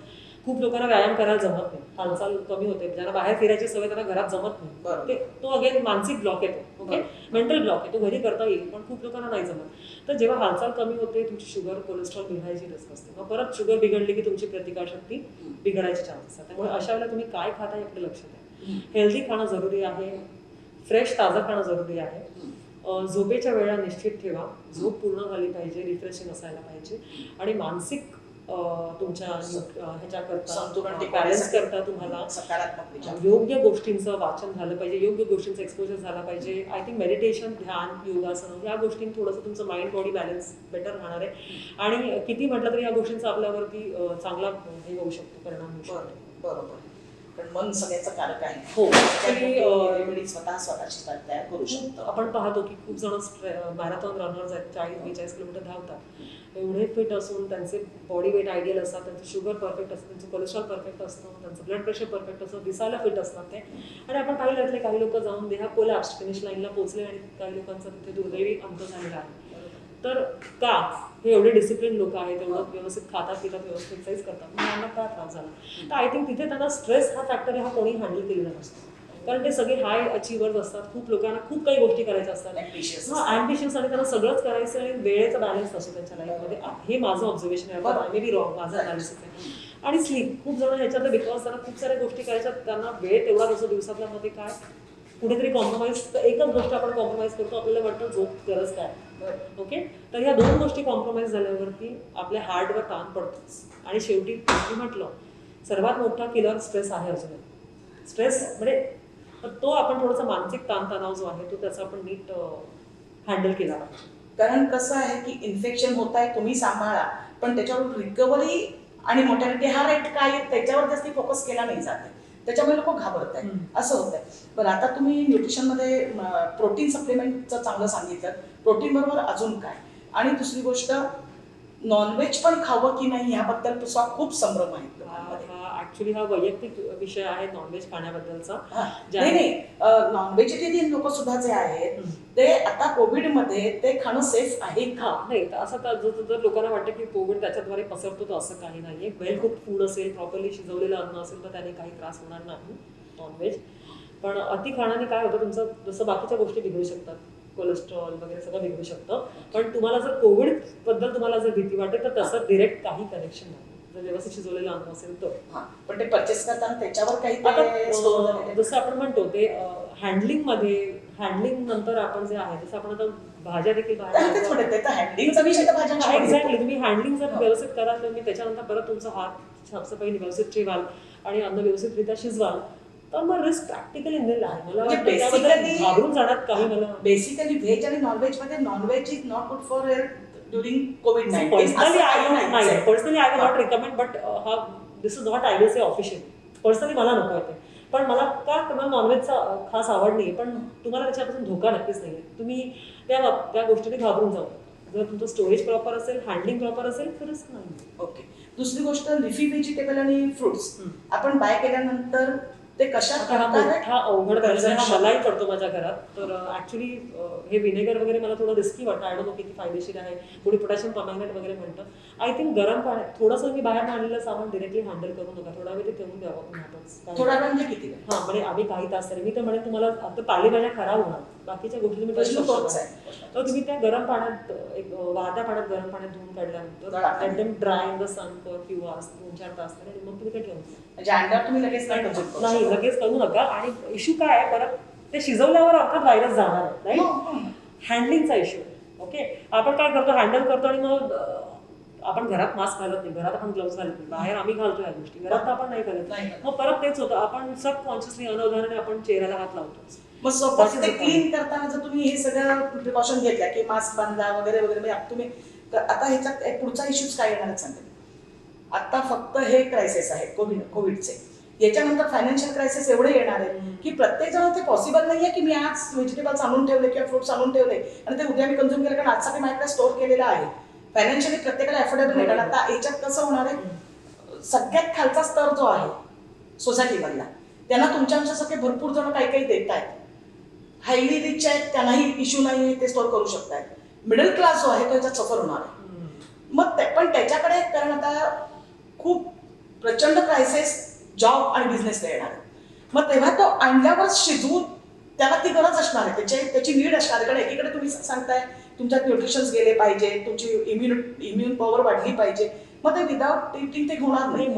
खूप लोकांना व्यायाम करायला जमत नाही, हालचाल कमी होते, ज्यांना बाहेर फिरायची सवय त्यांना घरात जमत नाही. बरोबर. तो अगेन मानसिक ब्लॉक येतो. ओके, मेंटल ब्लॉक आहे, तो घरी करता येईल पण खूप लोकांना नाही जमत. तर जेव्हा हालचाल कमी होते तुमची शुगर कोलेस्ट्रॉल बिघडायची रिस्क असते. मग परत शुगर बिघडली की तुमची प्रतिकारशक्ती बिघडायची चान्स असतात. त्यामुळे अशा वेळेला तुम्ही काय खाताय याकडे लक्ष द्या. हेल्दी खाणं जरुरी आहे, फ्रेश ताजं खाणं जरुरी आहे. झोपेच्या वेळा निश्चित ठेवा, झोप पूर्ण झाली पाहिजे, रिफ्रेशिंग असायला पाहिजे आणि मानसिक तुमच्या ह्याच्याकरता संतुलन बॅलन्स करता तुम्हाला सकारात्मक विचार, योग्य गोष्टींचं वाचन झालं पाहिजे, योग्य गोष्टींचं एक्सपोजर झाला पाहिजे. आय थिंक मेडिटेशन, ध्यान, योगासन या गोष्टींनी थोडंसं तुमचं माइंड बॉडी बॅलन्स बेटर राहणार आहे. आणि किती म्हटलं तरी या गोष्टींचा आपल्यावरती चांगला हे होऊ शकतो, परिणाम होऊ शकतो. बरोबर. पण मन सगळ्याचं कारक आहे. हो, रेमेडी स्वतःची तयार करू शकतो. आपण पाहतो की खूप जण मॅरेथॉन रनर्स आहेत, 40-42 किलोमीटर धावतात, एवढे फिट असून त्यांचे बॉडी वेट आयडियल असतात, त्यांचं शुगर परफेक्ट असतं, त्यांचं कोलेस्ट्रॉल परफेक्ट असतं, त्यांचं ब्लड प्रेशर परफेक्ट असतं, दिसायला फिट असतात ते. आणि आपण पाहिलं काही लोक जाऊन दे हा कोलॅप्स फिनिश लाईनला पोहोचले आणि काही लोकांचा तिथे दुर्दैवी अंत झालेला आहे. तर का हे एवढे डिसिप्लिन लोक आहेत, एवढं व्यवस्थित खातात पितात, व्यवस्थित एक्सरसाइज करतात, मग यांना काय त्रास झाला. तर आय थिंक तिथे त्यांना स्ट्रेस हा फॅक्टर हा कोणी हँडल केलेला नसतो, कारण ते सगळे हाय अचिव्हर्स असतात. खूप लोकांना खूप काही गोष्टी करायच्या असतात, ॲम्बिशियस, आणि त्यांना सगळंच करायचं आणि वेळेचा बॅलन्स असतो त्यांच्या लाईफमध्ये. हे माझं ऑब्झर्वेशन आहे, आय मे बी रॉंग, माझं अनालिसिस आहे. आणि स्लीप, खूप जण ह्याच्यात बिकॉज त्यांना खूप साऱ्या गोष्टी करायच्या, त्यांना वेळ तेवढा नसतो दिवसातल्या मध्ये काय कुठेतरी कॉम्प्रोमाइज, एकच गोष्ट आपण कॉम्प्रोमाइज करतो, आपल्याला वाटतं झोप गरज काय. ओके, तर ह्या दोन गोष्टी कॉम्प्रोमाइज झाल्यावरती आपल्या हार्टवर ताण पडतोच. आणि शेवटी म्हटलं सर्वात मोठा किलर स्ट्रेस आहे. अजून स्ट्रेस म्हणजे तो आपण थोडासा मानसिक ताणतणाव जो आहे तो त्याचा आपण नीट हँडल केला पाहिजे. कारण कसं आहे की इन्फेक्शन होत आहे, तुम्ही सांभाळा, पण त्याच्यावर रिकव्हरी आणि मोर्टॅलिटी हा रेट काय त्याच्यावर जास्त फोकस केला नाही जाते, त्याच्यामुळे लोक घाबरत आहेत, असं होत आहे. बरं, आता तुम्ही न्यूट्रिशनमध्ये प्रोटीन सप्लिमेंटचं चांगलं सांगितलं, प्रोटीन बरोबर अजून काय? आणि दुसरी गोष्ट, नॉनव्हेज पण खावं की नाही ह्याबद्दल तुझा खूप संभ्रम आहे. ऍक्च्युली हा वैयक्तिक विषय आहे नॉनव्हेज खाण्याबद्दलचा. नाही, नॉन-व्हेजिटेरियन लोक सुद्धा जे आहेत ते आता कोविडमध्ये ते खाणं सेफ आहे का? नाही, असं जर लोकांना वाटतं की कोविड त्याच्याद्वारे पसरतो, तर असं काही नाहीये. वेल कुक्ड फूड असेल, प्रॉपरली शिजवलेलं अन्न असेल तर त्याने काही त्रास होणार नाही नॉनव्हेज. पण अति खाण्याने काय होतं, तुमचं जसं बाकीच्या गोष्टी बिघडू शकतात, कोलेस्ट्रॉल वगैरे सगळं बिघडू शकतं. पण तुम्हाला जर कोविड बद्दल तुम्हाला जर भीती वाटते तर तसं डिरेक्ट काही कनेक्शन नाही, जर व्यवस्थित शिजवलेलं अन्न असेल तर. पण ते परचेस करताना त्याच्यावर काही जसं आपण म्हणतो ते हँडलिंग नंतर आपण जे आहे, जसं आपण आता भाज्या देखील एक्झॅक्टली तुम्ही हँडलिंग जर व्यवस्थित कराल तर मी त्याच्यानंतर परत तुमचा हात साफसफाई व्यवस्थित ठेवाल आणि अन्न व्यवस्थितरित्या शिजवाल तर मग रिस्क प्रॅक्टिकली निल आहे. मला घाबरून जाण्यात काही मला बेसिकली व्हेज आणि नॉनव्हेज मध्ये non veg is not good for health during कोविड-19. Personally I will not recommend, but this is not I will say official. Personally मला नको आहे, पण मला का तुम्हाला नॉनव्हेजचा खास आवड नाही, पण तुम्हाला त्याच्यापासून धोका नक्कीच नाही आहे. तुम्ही त्या गोष्टीने घाबरून जाऊ. जर तुमचं स्टोरेज प्रॉपर असेल, हँडलिंग प्रॉपर असेल तरच नाही. ओके. दुसरी गोष्ट, लिफी व्हेजिटेबल आणि फ्रुट्स आपण बाय केल्यानंतर ते कशा हा अवघड मलाही पडतो माझ्या घरात. तर ऍक्च्युली हे विनेगर वगैरे मला थोडं रिस्की वाटतं. आय डोंट नो किती फायदेशीर आहे, कोणी पोटॅशियम परमॅंगनेट वगैरे म्हणतं. आय थिंक गरम पाण्यात थोडंसं मी बाहेर आणलेलं सामान डिरेक्टली हँडल करू नका, थोडा वेळ ते ठेवून द्यावं. थोडा वेळ म्हणजे किती? म्हणजे आम्ही काही तास तरी, मी तर म्हणेन तुम्हाला आता पालेभाज्या खराब होणार, बाकीच्या गोष्टी तुम्ही तर तुम्ही त्या गरम पाण्यात एक वाहत्या पाण्यात गरम पाण्यात धुवून काढल्यानंतर एकदम dry in the sun for few hours, 2-4 तास तरी, मग तुम्ही ते ठेवून म्हणजे अंड्यावर तुम्ही लगेच नाही लगेच करू नका. आणि इश्यू काय आहे, परत ते शिजवल्यावर अर्थात व्हायरस जाणार नाही, हँडलिंगचा इश्यू. ओके, आपण काय करतो, हँडल करतो आणि मग आपण घरात मास्क घालत नाही, घरात आपण ग्लोव्ज घालत नाही, बाहेर आम्ही घालतो या गोष्टी, घरात आपण नाही घालत. मग परत तेच होतं, आपण सबकॉन्शियसली अनवधानाने आपण चेहऱ्याला हात लावतो. मग सपोज ते क्लीन करताना जर तुम्ही हे सगळं प्रिकॉशन घेतल्या की मास्क बांधला वगैरे वगैरे, तुम्ही आता ह्याच्यात पुढचा इश्यूज काय येणार सांगते. आता फक्त हे क्रायसिस आहे कोविडचे, याच्यानंतर फायनान्शियल क्रायसिस एवढे येणार आहे की प्रत्येक जण ते पॉसिबल नाहीये की मी आज व्हेजिटेबल्स आणून ठेवले किंवा फ्रुट्स आणून ठेवले आणि ते उद्या मी कंझ्युम केलं, कारण आजसाठी माझ्याकडे स्टोअर केलेलं आहे. फायनान्शियली प्रत्येकाला अफोर्डेबल नाही, कारण आता याच्यात कसं होणार आहे, सगळ्यात खालचा स्तर जो आहे सोसायटीमधला त्यांना तुमच्यासारखे भरपूर जण काही काही देत आहेत. हायली रिच आहेत त्यांनाही इश्यू नाही, ते स्टोअर करू शकतात. मिडल क्लास जो आहे तो याच्यात सफर होणार आहे. मग पण त्याच्याकडे, कारण आता खूप प्रचंड क्रायसिस जॉब आणि बिझनेसला येणार आहे. मग तेव्हा तो आणल्यावर शिजवून त्याला ती गरज असणार आहे, त्याची नीड असणार आहे. कारण एकीकडे तुम्ही सांगताय तुमच्यात न्यूट्रिशन्स गेले पाहिजे, तुमची इम्युन पॉवर वाढली पाहिजे, मग ते विदाउट इटिंग ते होणार नाही.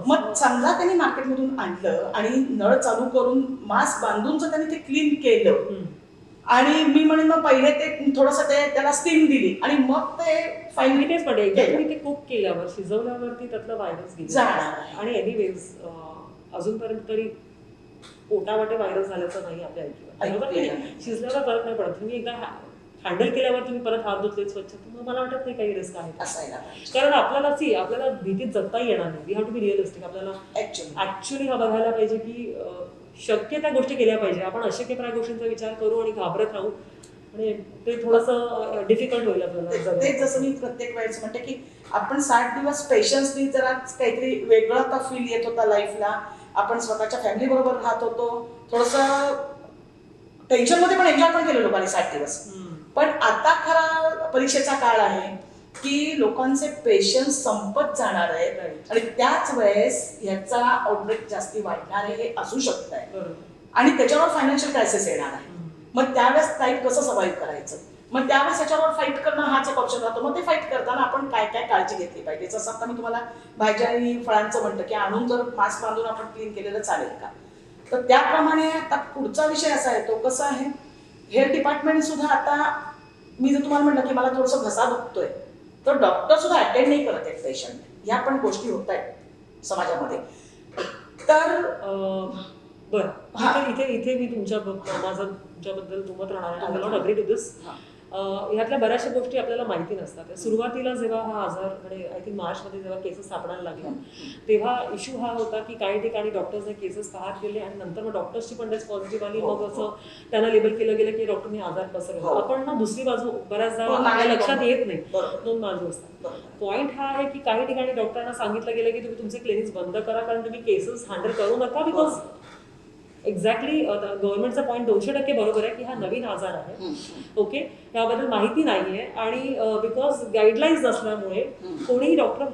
मग समजा त्यांनी मार्केटमधून आणलं आणि नळ चालू करून मास्क बांधून जर त्यांनी ते क्लीन केलं आणि मी म्हणेन मग पहिले ते थोडंसं त्याला स्टीम दिली आणि मग ते फायनली तेच पडेल एकदा तुम्ही ते कुक केल्यावर शिजवल्यावरती त्यातलं व्हायरस गेलं. आणि एनिवेज अजूनपर्यंत तरी पोटावाटे व्हायरस झाल्याचं नाही आपल्या ऐकलं. शिजल्यावर फरक नाही पडत. तुम्ही एकदा हँडल केल्यावर तुम्ही परत हात धुतले स्वच्छ, तर मला वाटत नाही काही रिस्क आहे. कारण आपल्याला भीतीत जगता येणार नाही. We have to be realistic. आपल्याला ऍक्च्युअली हा बघायला पाहिजे की शक्य त्या गोष्टी केल्या पाहिजे. आपण अशक्यप्राय गोष्टींचा विचार करू आणि घाबरत राहू आणि ते थोडंसं डिफिकल्ट होईल आपल्याला. तेच जसं मी प्रत्येक वेळेस म्हणते की आपण 60 दिवस पेशन्सनी जरा काहीतरी वेगळं आता फील येत होता लाईफला. आपण स्वतःच्या फॅमिली बरोबर राहत होतो, थोडंसं टेन्शनमध्ये पण एन्जॉय पण केलं लोकांनी 60 दिवस. पण आता खरा परीक्षेचा काळ आहे की लोकांचे पेशन्स संपत जाणार आहेत आणि त्याच वेळेस ह्याचा आउटब्रेक जास्ती वाढणार आहे, हे असू शकत आहे. आणि त्याच्यावर फायनान्शियल क्रायसिस येणार आहे. मग त्यावेळेस लाईफ कसं सर्व्हाइव्ह करायचं, मग त्यावेळेस त्याच्यावर फाईट करणं हाच एक ऑप्शन राहतो. मग ते फाईट करताना आपण काय काय काळजी घेतली पाहिजे. जसं आता मी तुम्हाला भाज्या आणि फळांचं म्हणतं की आणून जर मास्क बांधून आपण क्लीन केलेलं चालेल का, तर त्याप्रमाणे आता पुढचा विषय असा आहे, तो कसा आहे, हेल्थ डिपार्टमेंट सुद्धा आता मी जर तुम्हाला म्हटलं की मला थोडंसं घसा दुखतोय, तर डॉक्टर सुद्धा अटेंड नाही करत आहेत पेशंट. ह्या पण गोष्टी होत आहेत समाजामध्ये. तर बरं, इथे मी तुमच्याबद्दल दुमत राहणार. आय नॉट अग्री टू दिस. ह्यातल्या बऱ्याचशा गोष्टी आपल्याला माहिती नसतात. सुरुवातीला जेव्हा हा आजार म्हणजे आय थिंक मार्चमध्ये जेव्हा केसेस सापडायला लागल्या, तेव्हा इश्यू हा होता की काही ठिकाणी डॉक्टर्सने केसेस पाहत गेले आणि नंतर मग डॉक्टर्सची पण टेस्ट पॉझिटिव्ह आली. मग असं त्यांना लेबल केलं गेलं की डॉक्टरने आजार पसरवला. आपण ना दुसरी बाजू बऱ्याचदा आपल्या लक्षात येत नाही. दोन बाजू असतात. पॉईंट हा आहे की काही ठिकाणी डॉक्टरांना सांगितलं गेलं की तुम्ही तुमचे क्लिनिक्स बंद करा, कारण तुम्ही केसेस हँडल करू नका. बिकॉज एक्झॅक्टली गव्हर्नमेंटचा पॉईंट 200% बरोबर आहे की हा नवीन आजार आहे. ओके, याबद्दल माहिती नाहीये आणि बिकॉज गाईडलाईन्स नसल्यामुळे कोणीही डॉक्टर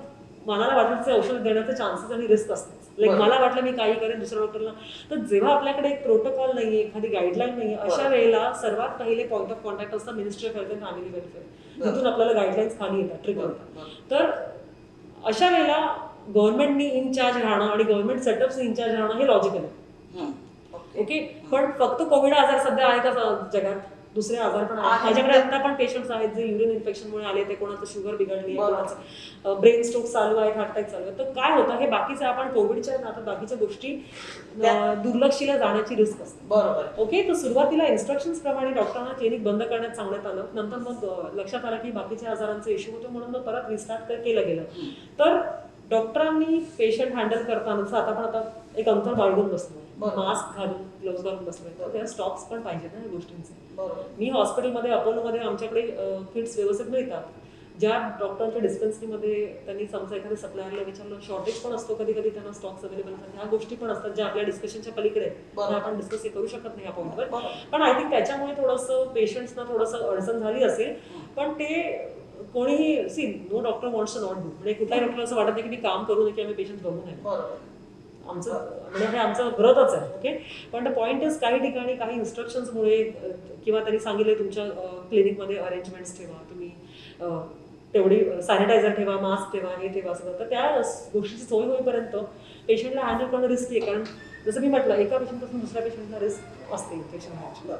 मनाला वाटेल ते औषध देण्याचे चान्सेस आणि रिस्क असतात. लाईक मला वाटलं मी काही करेन दुसऱ्या डॉक्टरला. तर जेव्हा आपल्याकडे एक प्रोटोकॉल नाहीये, एखादी गाईडलाईन नाहीये, अशा वेळेला सर्वात पहिले पॉईंट ऑफ कॉन्टॅक्ट असतं ministry of health and family welfare. जिथून आपल्याला गाईडलाईन्स खाली येतात, ट्रिगर होतात. तर अशा वेळेला गव्हर्नमेंटनी इनचार्ज राहणं आणि गव्हर्नमेंट सेटअप्स इनचार्ज राहणं हे लॉजिकल आहे. ओके, पण फक्त कोविड आजार सध्या आहे का जगात? दुसरे आजार पण आहेत. माझ्याकडे आता पण पेशंट्स आहेत जे युरिन इन्फेक्शनमुळे आले. ते कोणाचं शुगर बिघडली आहे, कोणाचं ब्रेन स्ट्रोक चालू आहे, हार्ट अटॅक चालू आहे. तर काय होतं, हे बाकीचे आपण कोविडच्या नातं बाकीच्या गोष्टी दुर्लक्षिल्या जाण्याची रिस्क असते. बरोबर. ओके, तर सुरुवातीला इन्स्ट्रक्शन्स प्रमाणे डॉक्टरांना क्लिनिक बंद करण्यात सांगण्यात आलं. नंतर मग लक्षात आलं की बाकीच्या आजारांचे इश्यू होतो, म्हणून मग परत रिस्टार्ट केलं गेलं. तर डॉक्टरांनी पेशंट हँडल करताना आता एक अंतर बाळगून बसलो, मास्क घालून, ग्लोव्ह घालून बसलोय. तर त्या स्टॉक्स पण पाहिजेत ना या गोष्टींचे. मी हॉस्पिटलमध्ये अपोलोमध्ये आमच्याकडे किट्स व्यवस्थित मिळतात. ज्या डॉक्टरांच्या डिस्पेन्सरीमध्ये त्यांनी समजा एखाद्या सप्लायरला विचारलं, शॉर्टेज पण असतो कधी कधी, त्यांना स्टॉक्स अवेलेबल असतात. ह्या गोष्टी पण असतात ज्या आपल्या डिस्कशनच्या पलीकडे आपण डिस्कस करू शकत नाही या पॉईंटवर. पण आय थिंक त्याच्यामुळे थोडंसं पेशंट्सना थोडंसं अडचण झाली असेल. पण ते कोणीही no doctor wants to not do. म्हणजे कुठल्याही डॉक्टर असं वाटत नाही की मी काम करू नये की आम्ही पेशंट बघू नये. आमचं म्हणजे हे आमचं व्रतच आहे. ओके, पण द पॉईंट इज काही ठिकाणी काही इन्स्ट्रक्शन्समुळे किंवा त्यांनी सांगितले तुमच्या क्लिनिकमध्ये अरेंजमेंट्स ठेवा, तुम्ही तेवढी सॅनिटायझर ठेवा, मास्क ठेवा, हे ठेवा सगळं. तर त्या गोष्टीची सोय होईपर्यंत पेशंटला हँडल करणं रिस्की आहे. कारण जसं मी म्हटलं, एका पेशंटपासून दुसऱ्या पेशंटला रिस्क असते इन्फेक्शन व्हायची.